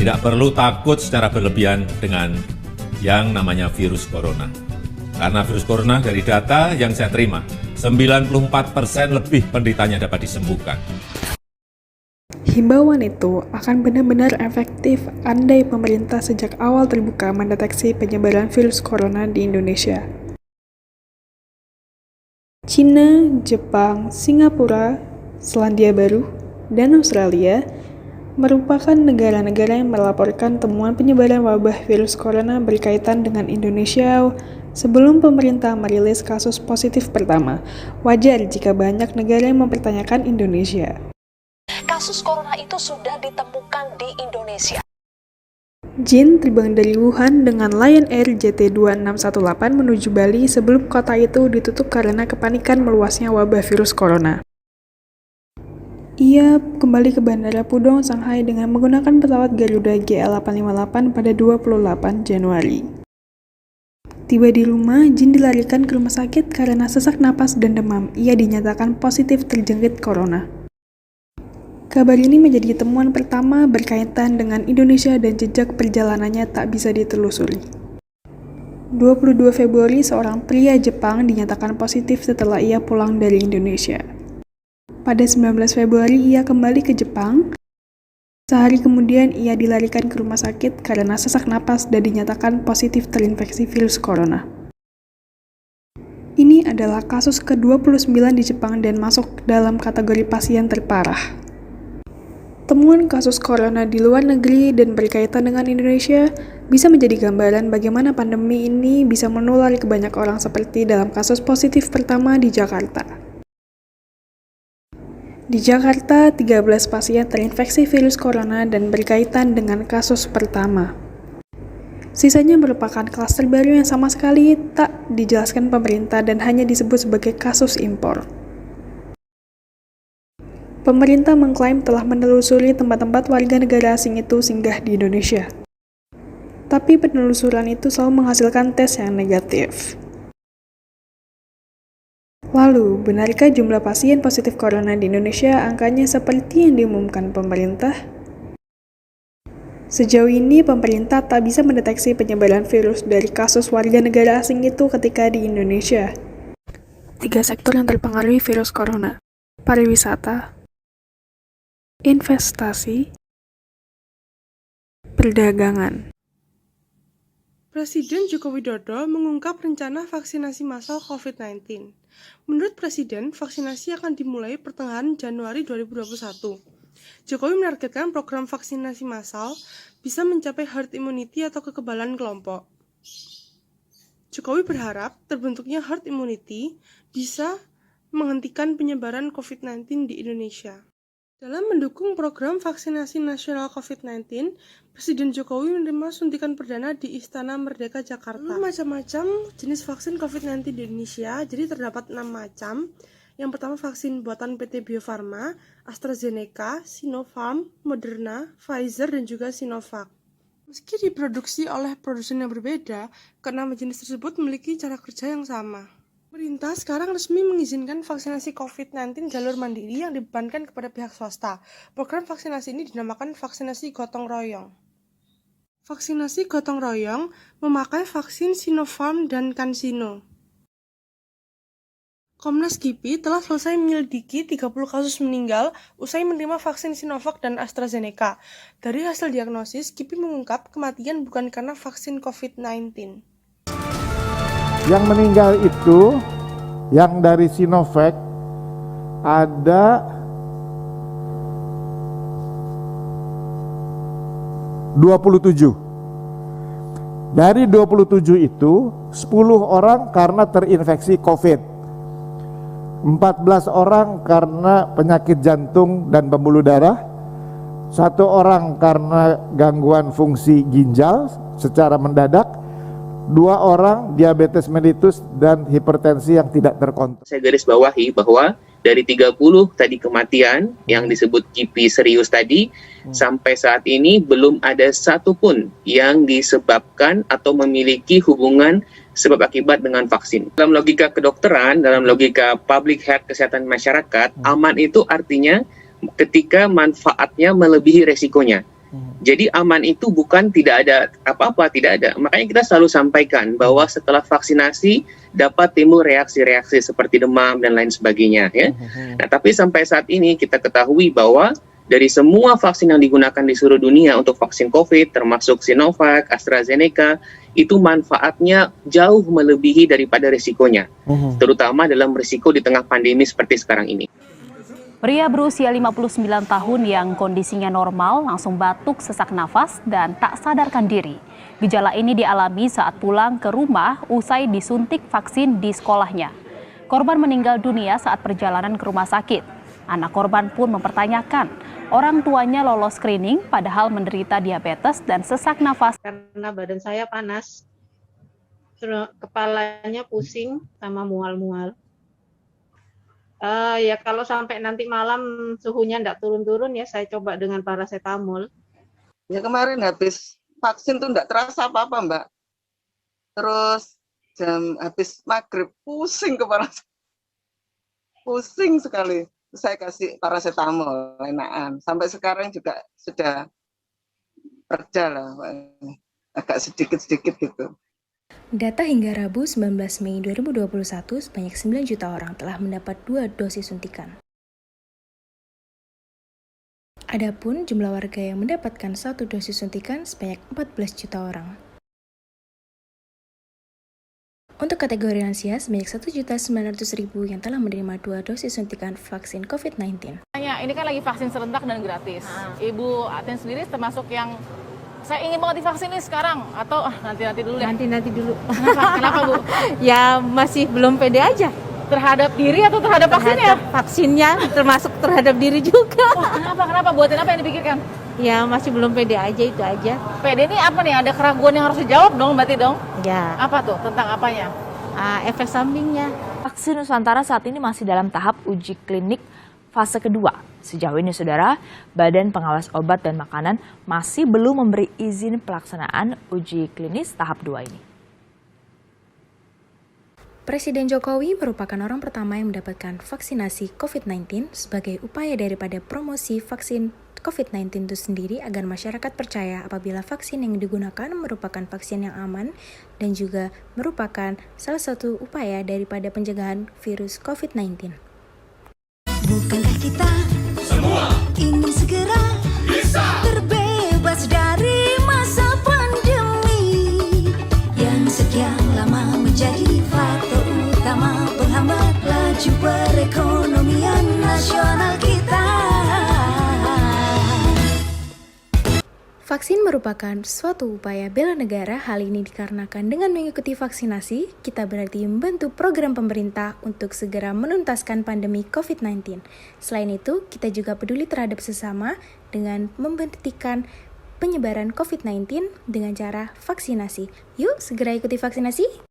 Tidak perlu takut secara berlebihan dengan yang namanya virus corona. Karena virus corona dari data yang saya terima, 94% lebih penderitanya dapat disembuhkan. Himbauan itu akan benar-benar efektif andai pemerintah sejak awal terbuka mendeteksi penyebaran virus corona di Indonesia. Cina, Jepang, Singapura, Selandia Baru, dan Australia merupakan negara-negara yang melaporkan temuan penyebaran wabah virus corona berkaitan dengan Indonesia sebelum pemerintah merilis kasus positif pertama. Wajar jika banyak negara yang mempertanyakan Indonesia. Kasus corona itu sudah ditemukan di Indonesia. Jin terbang dari Wuhan dengan Lion Air JT2618 menuju Bali sebelum kota itu ditutup karena kepanikan meluasnya wabah virus corona. Ia kembali ke Bandara Pudong, Shanghai dengan menggunakan pesawat Garuda GA858 pada 28 Januari. Tiba di rumah, Jin dilarikan ke rumah sakit karena sesak napas dan demam. Ia dinyatakan positif terjangkit corona. Kabar ini menjadi temuan pertama berkaitan dengan Indonesia dan jejak perjalanannya tak bisa ditelusuri. 22 Februari, seorang pria Jepang dinyatakan positif setelah ia pulang dari Indonesia. Pada 19 Februari, ia kembali ke Jepang. Sehari kemudian, ia dilarikan ke rumah sakit karena sesak napas dan dinyatakan positif terinfeksi virus corona. Ini adalah kasus ke-29 di Jepang dan masuk dalam kategori pasien terparah. Temuan kasus corona di luar negeri dan berkaitan dengan Indonesia bisa menjadi gambaran bagaimana pandemi ini bisa menular ke banyak orang seperti dalam kasus positif pertama di Jakarta. Di Jakarta, 13 pasien terinfeksi virus corona dan berkaitan dengan kasus pertama. Sisanya merupakan klaster baru yang sama sekali tak dijelaskan pemerintah dan hanya disebut sebagai kasus impor. Pemerintah mengklaim telah menelusuri tempat-tempat warga negara asing itu singgah di Indonesia. Tapi penelusuran itu selalu menghasilkan tes yang negatif. Lalu, benarkah jumlah pasien positif corona di Indonesia angkanya seperti yang diumumkan pemerintah? Sejauh ini, pemerintah tak bisa mendeteksi penyebaran virus dari kasus warga negara asing itu ketika di Indonesia. 3 sektor yang terpengaruhi virus corona: pariwisata, investasi, perdagangan. Presiden Joko Widodo mengungkap rencana vaksinasi massal COVID-19. Menurut Presiden, vaksinasi akan dimulai pertengahan Januari 2021. Jokowi menargetkan program vaksinasi massal bisa mencapai herd immunity atau kekebalan kelompok. Jokowi berharap terbentuknya herd immunity bisa menghentikan penyebaran COVID-19 di Indonesia. Dalam mendukung program vaksinasi nasional COVID-19, Presiden Jokowi menerima suntikan perdana di Istana Merdeka Jakarta. Macam-macam jenis vaksin COVID-19 di Indonesia, jadi terdapat 6 macam. Yang pertama vaksin buatan PT Bio Farma, AstraZeneca, Sinopharm, Moderna, Pfizer, dan juga Sinovac. Meski diproduksi oleh produsen yang berbeda, keenam jenis tersebut memiliki cara kerja yang sama. Pemerintah sekarang resmi mengizinkan vaksinasi COVID-19 jalur mandiri yang dibebankan kepada pihak swasta. Program vaksinasi ini dinamakan vaksinasi gotong royong. Vaksinasi gotong royong memakai vaksin Sinopharm dan CanSino. Komnas KIPI telah selesai menyelidiki 30 kasus meninggal usai menerima vaksin Sinovac dan AstraZeneca. Dari hasil diagnosis, KIPI mengungkap kematian bukan karena vaksin COVID-19. Yang meninggal itu, yang dari Sinovac, ada 27. Dari 27 itu, 10 orang karena terinfeksi COVID. 14 orang karena penyakit jantung dan pembuluh darah. 1 orang karena gangguan fungsi ginjal secara mendadak. 2 orang diabetes mellitus dan hipertensi yang tidak terkontrol. Saya garis bawahi bahwa dari 30 tadi kematian yang disebut KIPI serius tadi, sampai saat ini belum ada satupun yang disebabkan atau memiliki hubungan sebab akibat dengan vaksin. Dalam logika kedokteran, dalam logika public health kesehatan masyarakat, aman itu artinya ketika manfaatnya melebihi resikonya. Jadi aman itu bukan tidak ada apa-apa, tidak ada. Makanya kita selalu sampaikan bahwa setelah vaksinasi dapat timbul reaksi-reaksi seperti demam dan lain sebagainya, ya. Nah, tapi sampai saat ini kita ketahui bahwa dari semua vaksin yang digunakan di seluruh dunia untuk vaksin COVID, termasuk Sinovac, AstraZeneca, itu manfaatnya jauh melebihi daripada risikonya, terutama dalam risiko di tengah pandemi seperti sekarang ini. Pria berusia 59 tahun yang kondisinya normal langsung batuk, sesak nafas, dan tak sadarkan diri. Gejala ini dialami saat pulang ke rumah usai disuntik vaksin di sekolahnya. Korban meninggal dunia saat perjalanan ke rumah sakit. Anak korban pun mempertanyakan, orang tuanya lolos screening padahal menderita diabetes dan sesak nafas. Karena badan saya panas, terus kepalanya pusing sama mual-mual. Ya kalau sampai nanti malam suhunya enggak turun-turun ya saya coba dengan paracetamol. Ya kemarin habis vaksin tuh enggak terasa apa-apa Mbak. Terus habis maghrib pusing kepala, pusing sekali. Saya kasih paracetamol enakan. Sampai sekarang juga sudah reda lah, agak sedikit-sedikit gitu. Data hingga Rabu 19 Mei 2021, sebanyak 9 juta orang telah mendapat 2 dosis suntikan. Adapun jumlah warga yang mendapatkan 1 dosis suntikan sebanyak 14 juta orang. Untuk kategori lansia, sebanyak 1.900.000 yang telah menerima 2 dosis suntikan vaksin COVID-19. Ini kan lagi vaksin serentak dan gratis. Ibu Aten sendiri termasuk yang saya ingin banget divaksin nih sekarang atau nanti dulu deh. Nanti dulu. Kenapa Bu? Ya masih belum pede aja. Terhadap diri atau terhadap vaksinnya? Vaksinnya termasuk terhadap diri juga. Oh, kenapa? Buatin apa yang dipikirkan? Ya masih belum pede aja, itu aja. Pede ini apa nih? Ada keraguan yang harus dijawab dong berarti dong? Ya. Apa tuh? Tentang apanya? Efek sampingnya. Vaksin Nusantara saat ini masih dalam tahap uji klinik fase kedua. Sejauh ini, Saudara, Badan Pengawas Obat dan Makanan masih belum memberi izin pelaksanaan uji klinis tahap 2 ini. Presiden Jokowi merupakan orang pertama yang mendapatkan vaksinasi COVID-19 sebagai upaya daripada promosi vaksin COVID-19 itu sendiri agar masyarakat percaya apabila vaksin yang digunakan merupakan vaksin yang aman dan juga merupakan salah satu upaya daripada pencegahan virus COVID-19. Bukankah kita semua ingin segera bisa terbebas dari masa pandemi yang sekian lama menjadi faktor utama penghambat laju perekonomian nasional kita. Vaksin merupakan suatu upaya bela negara. Hal ini dikarenakan dengan mengikuti vaksinasi, kita berarti membantu program pemerintah untuk segera menuntaskan pandemi COVID-19. Selain itu, kita juga peduli terhadap sesama dengan menghentikan penyebaran COVID-19 dengan cara vaksinasi. Yuk, segera ikuti vaksinasi!